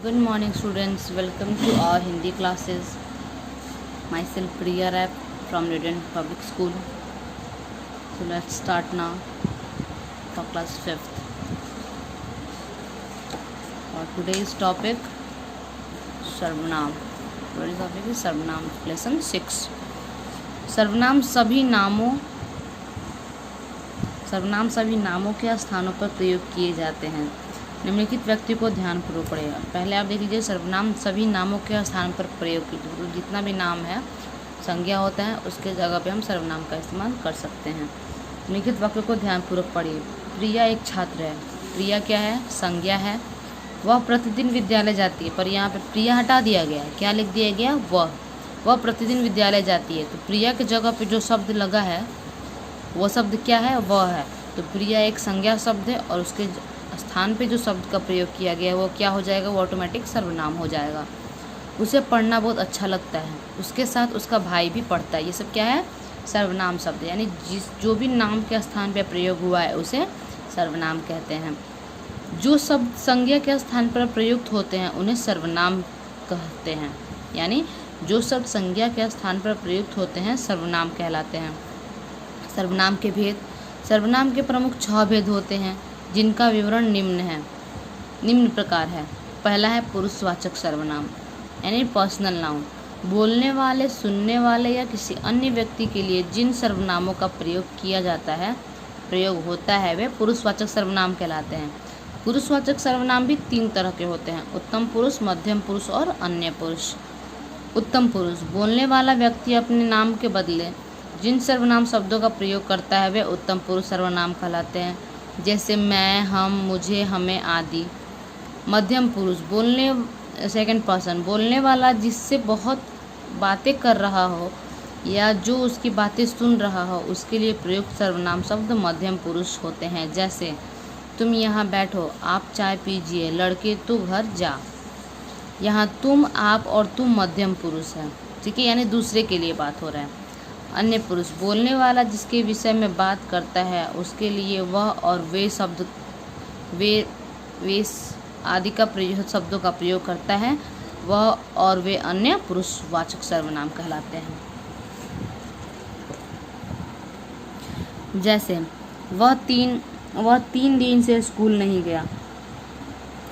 Good morning students, welcome to our Hindi classes. Myself Priya Rap from Radiant Public School. So let's start now for class 5th. Our today's topic सर्वनाम. Today's topic is सर्वनाम lesson 6. सर्वनाम सभी नामों के स्थानों पर प्रयोग किए जाते हैं. निम्नलिखित व्यक्ति को ध्यानपूर्वक पढ़ेगा. पहले आप देख लीजिए, सर्वनाम सभी नामों के स्थान पर प्रयोग कीजिए. तो जितना भी नाम है, संज्ञा होता है, उसके जगह पे हम सर्वनाम का इस्तेमाल कर सकते हैं. निम्नलिखित वाक्य को ध्यानपूर्वक पढ़िए. प्रिया एक छात्र है. प्रिया क्या है? संज्ञा है. वह प्रतिदिन विद्यालय जाती है, पर यहाँ पे प्रिया हटा दिया गया है. क्या लिख दिया गया? वह प्रतिदिन विद्यालय जाती है. तो प्रिया की जगह पे जो शब्द लगा है वो शब्द क्या है? वह है. तो प्रिया एक संज्ञा शब्द है और उसके स्थान पे जो शब्द का प्रयोग किया गया है वो क्या हो जाएगा? वो ऑटोमेटिक सर्वनाम हो जाएगा. उसे पढ़ना बहुत अच्छा लगता है. उसके साथ उसका भाई भी पढ़ता है. ये सब क्या है? सर्वनाम शब्द. यानी जो भी नाम के स्थान पे प्रयोग हुआ है उसे सर्वनाम कहते हैं. जो शब्द संज्ञा के स्थान पर प्रयुक्त होते हैं उन्हें सर्वनाम कहते हैं. यानी जो शब्द संज्ञा के स्थान पर प्रयुक्त होते हैं सर्वनाम कहलाते हैं. सर्वनाम के भेद. सर्वनाम के प्रमुख 6 भेद होते हैं जिनका विवरण निम्न प्रकार है. पहला है पुरुषवाचक सर्वनाम यानी पर्सनल नाउन. बोलने वाले, सुनने वाले या किसी अन्य व्यक्ति के लिए जिन सर्वनामों का प्रयोग होता है वे पुरुषवाचक सर्वनाम कहलाते हैं. पुरुषवाचक सर्वनाम भी 3 तरह के होते हैं: उत्तम पुरुष, मध्यम पुरुष और अन्य पुरुष. उत्तम पुरुष. बोलने वाला व्यक्ति अपने नाम के बदले जिन सर्वनाम शब्दों का प्रयोग करता है वे उत्तम पुरुष सर्वनाम कहलाते हैं, जैसे मैं, हम, मुझे, हमें आदि. मध्यम पुरुष. Second person. बोलने वाला जिससे बहुत बातें कर रहा हो या जो उसकी बातें सुन रहा हो उसके लिए प्रयुक्त सर्वनाम शब्द मध्यम पुरुष होते हैं, जैसे तुम यहाँ बैठो, आप चाय पीजिए, लड़के तू घर जा. यहाँ तुम, आप और तुम मध्यम पुरुष है. ठीक है, यानी दूसरे के लिए बात हो रहा है. अन्य पुरुष. बोलने वाला जिसके विषय में बात करता है उसके लिए वह और वे शब्द वे आदि का शब्दों का प्रयोग करता है. वह और वे अन्य पुरुषवाचक सर्वनाम कहलाते हैं. जैसे वह तीन दिन से स्कूल नहीं गया,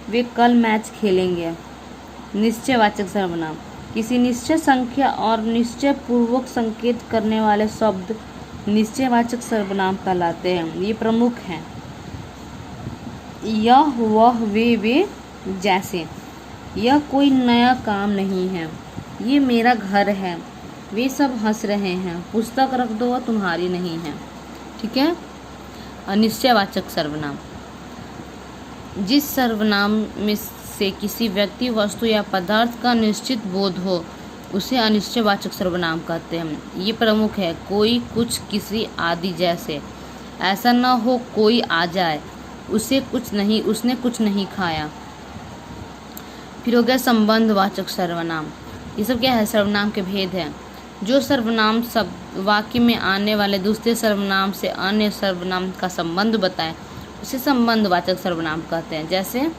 वे कल मैच खेलेंगे. निश्चयवाचक सर्वनाम. किसी निश्चय संख्या और निश्चय पूर्वक संकेत करने वाले शब्द निश्चयवाचक सर्वनाम कहलाते हैं. ये प्रमुख हैं: यह, वह, वे, जैसे. यह कोई नया काम नहीं है, ये मेरा घर है, वे सब हंस रहे हैं, पुस्तक रख दो, वह तुम्हारी नहीं है. ठीक है. अनिश्चयवाचक सर्वनाम. जिस सर्वनाम में से किसी व्यक्ति, वस्तु या पदार्थ का निश्चित बोध हो उसे अनिश्चयवाचक सर्वनाम कहते हैं. ये प्रमुख है: कोई, कुछ, किसी आदि. जैसे ऐसा न हो कोई आ जाए, उसने कुछ नहीं खाया. फिर हो गया संबंधवाचक सर्वनाम. ये सब क्या है? सर्वनाम के भेद हैं. जो सर्वनाम शब्द वाक्य में आने वाले दूसरे सर्वनाम से अन्य सर्वनाम का संबंध बताए उसे संबंधवाचक सर्वनाम कहते हैं. जैसे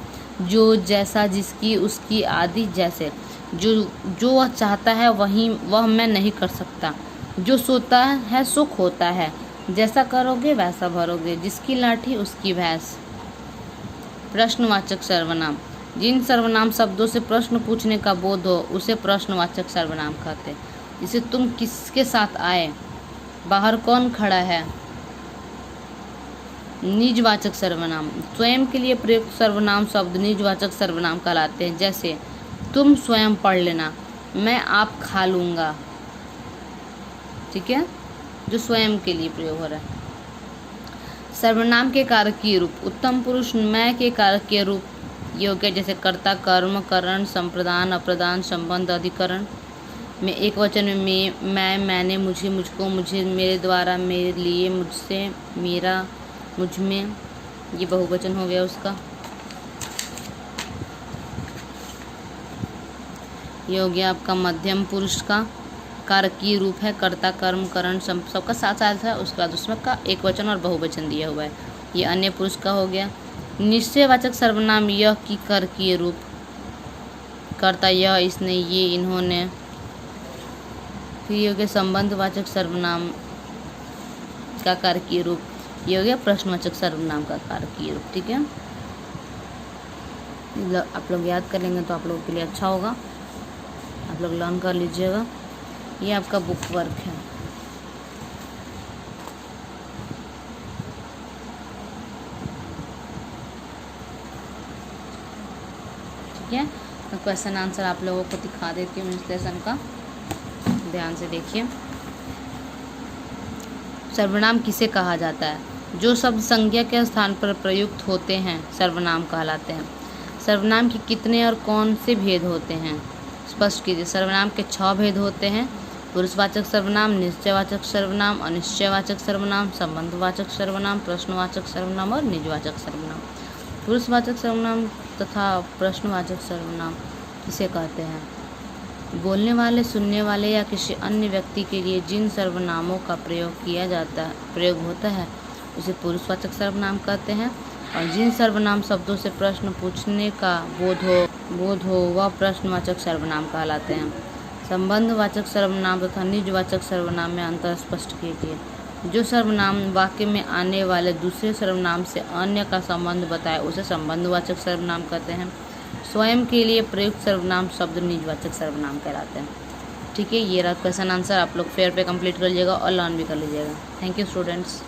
जो, जैसा, जिसकी, उसकी आदि. जैसे जो वह चाहता है वह मैं नहीं कर सकता. जो सोता है सो खोता है. जैसा करोगे वैसा भरोगे. जिसकी लाठी उसकी भैंस. प्रश्नवाचक सर्वनाम. जिन सर्वनाम शब्दों से प्रश्न पूछने का बोध हो उसे प्रश्नवाचक सर्वनाम कहते हैं. जैसे तुम किसके साथ आए, बाहर कौन खड़ा है. निजवाचक सर्वनाम. स्वयं के लिए प्रयुक्त सर्वनाम शब्द निजवाचक सर्वनाम कहलाते हैं. जैसे तुम स्वयं पढ़ लेना, मैं आप खा लूँगा. ठीक है, जो स्वयं के लिए प्रयोग हो रहा है. सर्वनाम के कारकीय रूप. उत्तम पुरुष मैं के कारकीय रूप ये हो गया, जैसे कर्ता, कर्म, करण, संप्रदान, अप्रदान, संबंध, अधिकरण. में एक वचन में मैं, मैंने, मुझे, मुझको, मुझे, मेरे द्वारा, मेरे लिए, मुझसे, मेरा, मुझ में. ये बहुवचन हो गया उसका. ये हो गया आपका मध्यम पुरुष का कारकीय रूप है. कर्ता, कर्म, करण सबका साथ साथ है. उसके बाद उसमें का एक वचन और बहुवचन दिया हुआ है. ये अन्य पुरुष का हो गया. निश्चयवाचक सर्वनाम यह की कारकीय रूप. कर्ता यह, इसने, ये, इन्होंने। फिर ये हो गया संबंधवाचक सर्वनाम का कारकीय रूप, ये हो गया प्रश्नवाचक सर्वनाम का कारकीय रूप। ठीक है, आप लोग याद कर लेंगे तो आप लोगों के लिए अच्छा होगा, आप लोग लर्न कर लीजिएगा। ये आपका बुक वर्क है। ठीक है, तो क्वेश्चन आंसर आप लोगों को दिखा देती हूँ इस लेसन का, ध्यान से देखिए। सर्वनाम किसे कहा जाता है? जो शब्द संज्ञा के स्थान पर प्रयुक्त होते हैं सर्वनाम कहलाते हैं। सर्वनाम के कितने और कौन से भेद होते हैं? स्पष्ट कीजिए। सर्वनाम के 6 भेद होते हैं: पुरुषवाचक सर्वनाम, निश्चयवाचक सर्वनाम, अनिश्चयवाचक सर्वनाम, संबंधवाचक सर्वनाम, प्रश्नवाचक सर्वनाम और निजवाचक सर्वनाम। पुरुषवाचक सर्वनाम तथा प्रश्नवाचक सर्वनाम किसे कहते हैं? बोलने वाले, सुनने वाले या किसी अन्य व्यक्ति के लिए जिन सर्वनामों का प्रयोग होता है उसे पुरुषवाचक सर्वनाम कहते हैं, और जिन सर्वनाम शब्दों से प्रश्न पूछने का बोध हो वह प्रश्नवाचक सर्वनाम कहलाते हैं। संबंधवाचक सर्वनाम तथा निजवाचक सर्वनाम में अंतर स्पष्ट कीजिए। जो सर्वनाम वाक्य में आने वाले दूसरे सर्वनाम से अन्य का संबंध बताए उसे संबंधवाचक सर्वनाम कहते हैं। स्वयं के लिए प्रयुक्त सर्वनाम शब्द निजवाचक सर्वनाम कहलाते हैं। ठीक है, ये रहा क्वेश्चन आंसर। आप लोग फेयर पे कंप्लीट कर लीजिएगा और लर्न भी कर लीजिएगा। Thank you students.